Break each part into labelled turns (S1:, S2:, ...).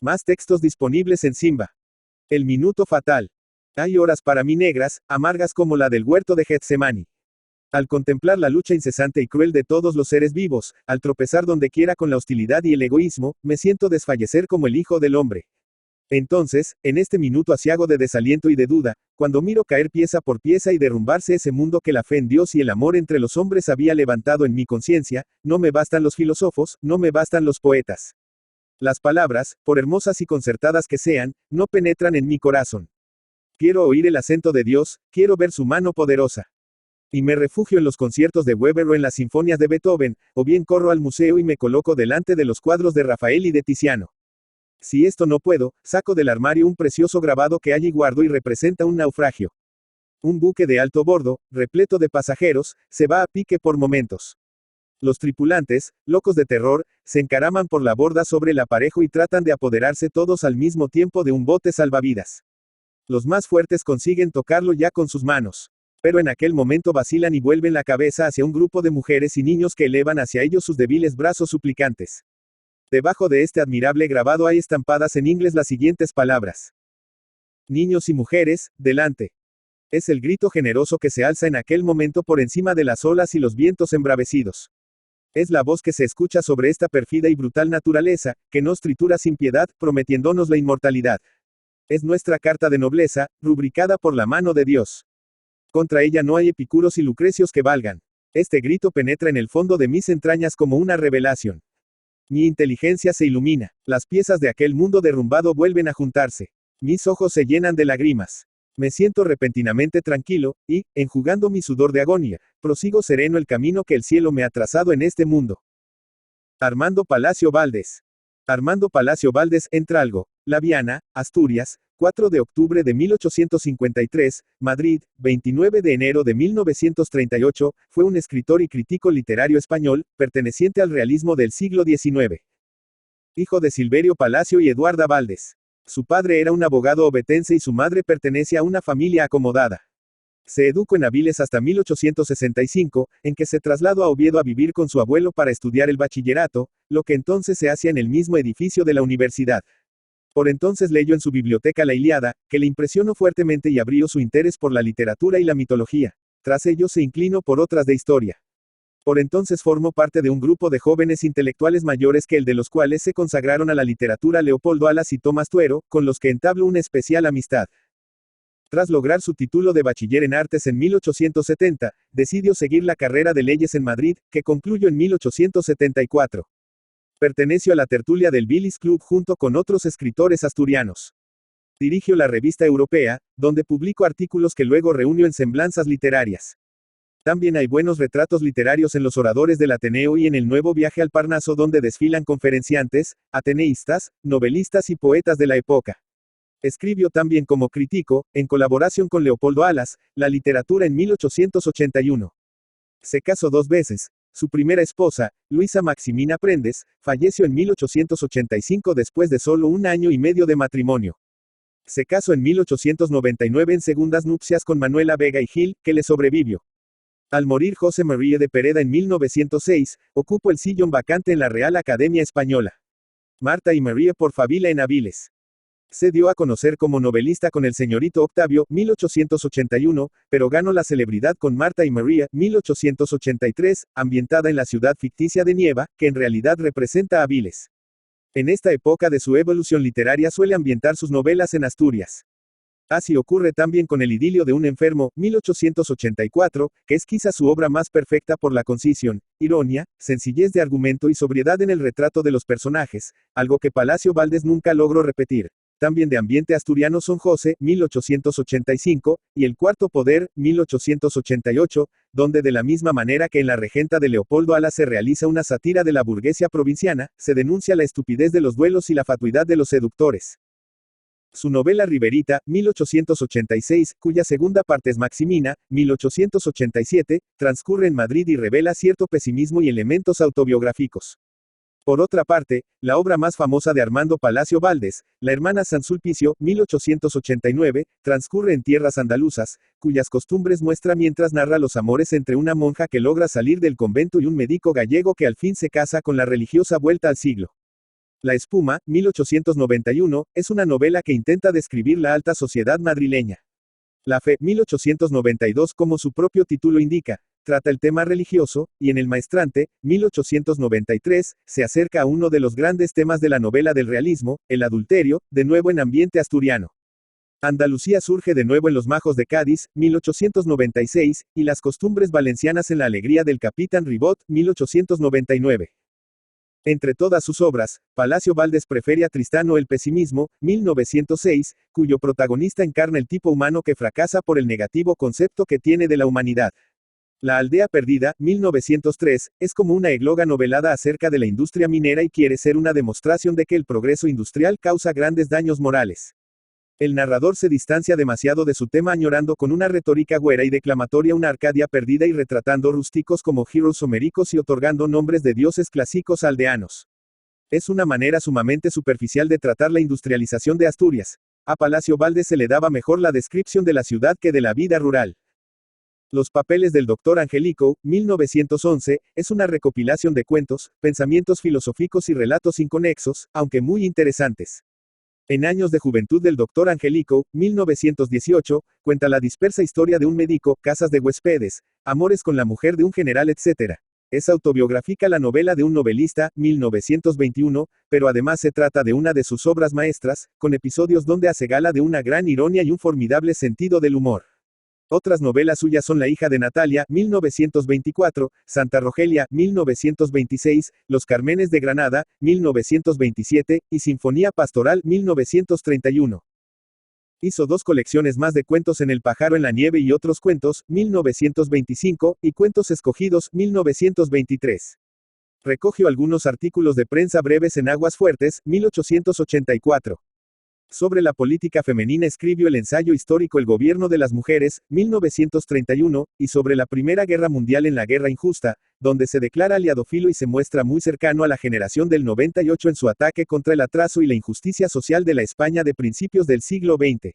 S1: Más textos disponibles en Simba. El minuto fatal. Hay horas para mí negras, amargas como la del huerto de Getsemaní. Al contemplar la lucha incesante y cruel de todos los seres vivos, al tropezar donde quiera con la hostilidad y el egoísmo, me siento desfallecer como el Hijo del Hombre. Entonces, en este minuto aciago de desaliento y de duda, cuando miro caer pieza por pieza y derrumbarse ese mundo que la fe en Dios y el amor entre los hombres había levantado en mi conciencia, no me bastan los filósofos, no me bastan los poetas. Las palabras, por hermosas y concertadas que sean, no penetran en mi corazón. Quiero oír el acento de Dios, quiero ver su mano poderosa. Y me refugio en los conciertos de Weber o en las sinfonías de Beethoven, o bien corro al museo y me coloco delante de los cuadros de Rafael y de Tiziano. Si esto no puedo, saco del armario un precioso grabado que allí guardo y representa un naufragio. Un buque de alto bordo, repleto de pasajeros, se va a pique por momentos. Los tripulantes, locos de terror, se encaraman por la borda sobre el aparejo y tratan de apoderarse todos al mismo tiempo de un bote salvavidas. Los más fuertes consiguen tocarlo ya con sus manos. Pero en aquel momento vacilan y vuelven la cabeza hacia un grupo de mujeres y niños que elevan hacia ellos sus débiles brazos suplicantes. Debajo de este admirable grabado hay estampadas en inglés las siguientes palabras. Niños y mujeres, delante. Es el grito generoso que se alza en aquel momento por encima de las olas y los vientos embravecidos. Es la voz que se escucha sobre esta pérfida y brutal naturaleza, que nos tritura sin piedad, prometiéndonos la inmortalidad. Es nuestra carta de nobleza, rubricada por la mano de Dios. Contra ella no hay epicuros y lucrecios que valgan. Este grito penetra en el fondo de mis entrañas como una revelación. Mi inteligencia se ilumina. Las piezas de aquel mundo derrumbado vuelven a juntarse. Mis ojos se llenan de lágrimas. Me siento repentinamente tranquilo, y, enjugando mi sudor de agonía, prosigo sereno el camino que el cielo me ha trazado en este mundo. Armando Palacio Valdés. Armando Palacio Valdés, Entralgo, La Viana, Asturias, 4 de octubre de 1853, Madrid, 29 de enero de 1938, fue un escritor y crítico literario español, perteneciente al realismo del siglo XIX. Hijo de Silverio Palacio y Eduarda Valdés. Su padre era un abogado ovetense y su madre pertenece a una familia acomodada. Se educó en Avilés hasta 1865, en que se trasladó a Oviedo a vivir con su abuelo para estudiar el bachillerato, lo que entonces se hacía en el mismo edificio de la universidad. Por entonces leyó en su biblioteca la Ilíada, que le impresionó fuertemente y abrió su interés por la literatura y la mitología. Tras ello se inclinó por otras de historia. Por entonces formó parte de un grupo de jóvenes intelectuales mayores que el de los cuales se consagraron a la literatura Leopoldo Alas y Tomás Tuero, con los que entabló una especial amistad. Tras lograr su título de bachiller en artes en 1870, decidió seguir la carrera de leyes en Madrid, que concluyó en 1874. Perteneció a la tertulia del Billis Club junto con otros escritores asturianos. Dirigió la revista Europea, donde publicó artículos que luego reunió en Semblanzas Literarias. También hay buenos retratos literarios en los oradores del Ateneo y en el Nuevo Viaje al Parnaso, donde desfilan conferenciantes, ateneístas, novelistas y poetas de la época. Escribió también como crítico, en colaboración con Leopoldo Alas, la literatura en 1881. Se casó 2 veces. Su primera esposa, Luisa Maximina Prendes, falleció en 1885 después de solo 1 año y medio de matrimonio. Se casó en 1899 en segundas nupcias con Manuela Vega y Gil, que le sobrevivió. Al morir José María de Pereda en 1906, ocupó el sillón vacante en la Real Academia Española. Marta y María por Favila en Avilés. Se dio a conocer como novelista con El señorito Octavio, 1881, pero ganó la celebridad con Marta y María, 1883, ambientada en la ciudad ficticia de Nieva, que en realidad representa Avilés. En esta época de su evolución literaria suele ambientar sus novelas en Asturias. Así ocurre también con El idilio de un enfermo, 1884, que es quizá su obra más perfecta por la concisión, ironía, sencillez de argumento y sobriedad en el retrato de los personajes, algo que Palacio Valdés nunca logró repetir. También de ambiente asturiano son José, 1885, y El cuarto poder, 1888, donde de la misma manera que en La regenta de Leopoldo Alas se realiza una sátira de la burguesía provinciana, se denuncia la estupidez de los duelos y la fatuidad de los seductores. Su novela Riverita, 1886, cuya segunda parte es Maximina, 1887, transcurre en Madrid y revela cierto pesimismo y elementos autobiográficos. Por otra parte, la obra más famosa de Armando Palacio Valdés, La hermana San Sulpicio, 1889, transcurre en tierras andaluzas, cuyas costumbres muestra mientras narra los amores entre una monja que logra salir del convento y un médico gallego que al fin se casa con la religiosa vuelta al siglo. La espuma, 1891, es una novela que intenta describir la alta sociedad madrileña. La fe, 1892, como su propio título indica, trata el tema religioso, y en El maestrante, 1893, se acerca a uno de los grandes temas de la novela del realismo, el adulterio, de nuevo en ambiente asturiano. Andalucía surge de nuevo en Los Majos de Cádiz, 1896, y las costumbres valencianas en La alegría del capitán Ribot, 1899. Entre todas sus obras, Palacio Valdés prefiere a Tristano el pesimismo, 1906, cuyo protagonista encarna el tipo humano que fracasa por el negativo concepto que tiene de la humanidad. La aldea perdida, 1903, es como una égloga novelada acerca de la industria minera y quiere ser una demostración de que el progreso industrial causa grandes daños morales. El narrador se distancia demasiado de su tema añorando con una retórica güera y declamatoria una Arcadia perdida y retratando rústicos como heroes homéricos y otorgando nombres de dioses clásicos aldeanos. Es una manera sumamente superficial de tratar la industrialización de Asturias. A Palacio Valdés se le daba mejor la descripción de la ciudad que de la vida rural. Los papeles del Dr. Angelico, 1911, es una recopilación de cuentos, pensamientos filosóficos y relatos inconexos, aunque muy interesantes. En Años de Juventud del Dr. Angelico, 1918, cuenta la dispersa historia de un médico, casas de huéspedes, amores con la mujer de un general, etc. Es autobiográfica la novela de un novelista, 1921, pero además se trata de una de sus obras maestras, con episodios donde hace gala de una gran ironía y un formidable sentido del humor. Otras novelas suyas son La hija de Natalia, 1924, Santa Rogelia, 1926, Los Cármenes de Granada, 1927, y Sinfonía Pastoral, 1931. Hizo 2 colecciones más de cuentos en El pájaro en la nieve y otros cuentos, 1925, y Cuentos escogidos, 1923. Recogió algunos artículos de prensa breves en Aguas Fuertes, 1884. Sobre la política femenina escribió el ensayo histórico El gobierno de las mujeres, 1931, y sobre la Primera Guerra Mundial en La guerra injusta, donde se declara aliadófilo y se muestra muy cercano a la generación del 98 en su ataque contra el atraso y la injusticia social de la España de principios del siglo XX.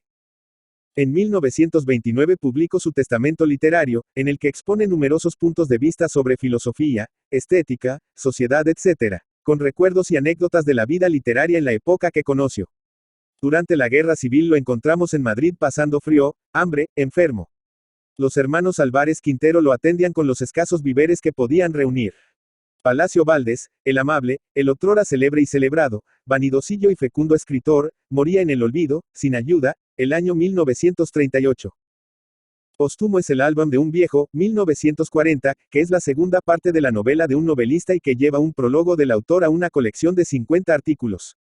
S1: En 1929 publicó su testamento literario, en el que expone numerosos puntos de vista sobre filosofía, estética, sociedad, etc., con recuerdos y anécdotas de la vida literaria en la época que conoció. Durante la Guerra Civil lo encontramos en Madrid pasando frío, hambre, enfermo. Los hermanos Álvarez Quintero lo atendían con los escasos víveres que podían reunir. Palacio Valdés, el amable, el otrora célebre y celebrado, vanidosillo y fecundo escritor, moría en el olvido, sin ayuda, el año 1938. Póstumo es el álbum de un viejo, 1940, que es la segunda parte de la novela de un novelista y que lleva un prólogo del autor a una colección de 50 artículos.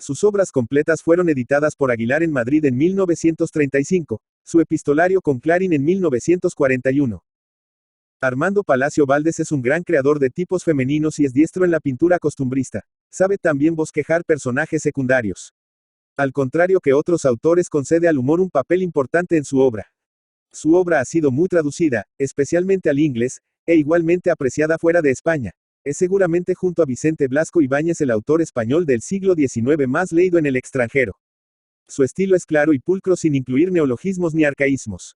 S1: Sus obras completas fueron editadas por Aguilar en Madrid en 1935, su epistolario con Clarín en 1941. Armando Palacio Valdés es un gran creador de tipos femeninos y es diestro en la pintura costumbrista. Sabe también bosquejar personajes secundarios. Al contrario que otros autores, concede al humor un papel importante en su obra. Su obra ha sido muy traducida, especialmente al inglés, e igualmente apreciada fuera de España. Es seguramente junto a Vicente Blasco Ibáñez el autor español del siglo XIX más leído en el extranjero. Su estilo es claro y pulcro sin incluir neologismos ni arcaísmos.